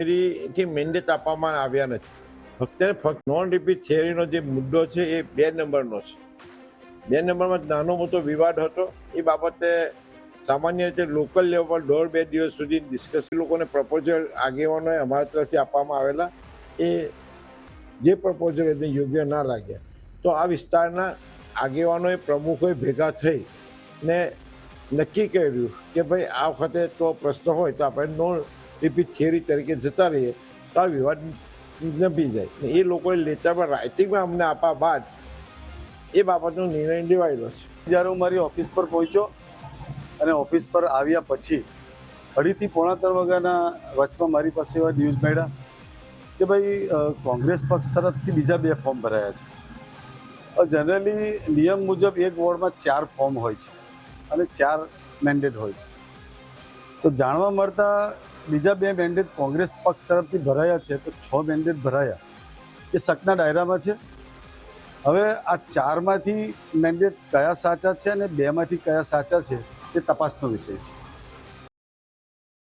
થિયરીથી mandate આપવામાં આવ્યા નથી. ફક્ત નોન રિપીટ થિયરીનો જે મુદ્દો છે એ 2 નંબરનો છે. 2 નંબરમાં નાનો મોટો વિવાદ હતો. એ બાબતે સામાન્ય રીતે લોકલ લેવલ પર 1.5-2 દિવસ સુધી ડિસ્કસ લોકોને પ્રપોઝલ આગેવાનોએ અમારા તરફથી આપવામાં આવેલા. એ જે પ્રપોઝલ એને યોગ્ય ના લાગ્યા તો આ વિસ્તારના આગેવાનોએ પ્રમુખોએ ભેગા થઈ ને નક્કી કર્યું કે ભાઈ આ વખતે તો પ્રશ્ન હોય તો આપણે નોન રિપીટ થિયરી તરીકે જતા રહીએ તો આ વિવાદ નભી જાય. એ લોકોએ લેટર પર રાઇટિંગમાં અમને આપ્યા બાદ એ બાબતનો નિર્ણય લેવાયેલો છે. જ્યારે હું મારી ઓફિસ પર પહોંચ્યો અને ઓફિસ પર આવ્યા પછી 2:30 પોણા 3 વાગ્યાના વચમાં મારી પાસે એવા ન્યૂઝ મળ્યા કે ભાઈ કોંગ્રેસ પક્ષ તરફથી બીજા 2 ફોર્મ ભરાયા છે. જનરલી નિયમ મુજબ એક વોર્ડમાં 4 ફોર્મ હોય છે અને 4 મેન્ડેટ હોય છે. તો જાણવા મળતા બીજા 2 મેન્ડેટ કોંગ્રેસ પક્ષ તરફથી ભરાયા છે, તો 6 મેન્ડેટ ભરાયા એ શકના દાયરામાં છે. હવે આ 4માંથી મેન્ડેટ કયા સાચા છે અને 2માંથી કયા સાચા છે એ તપાસનો વિષય છે.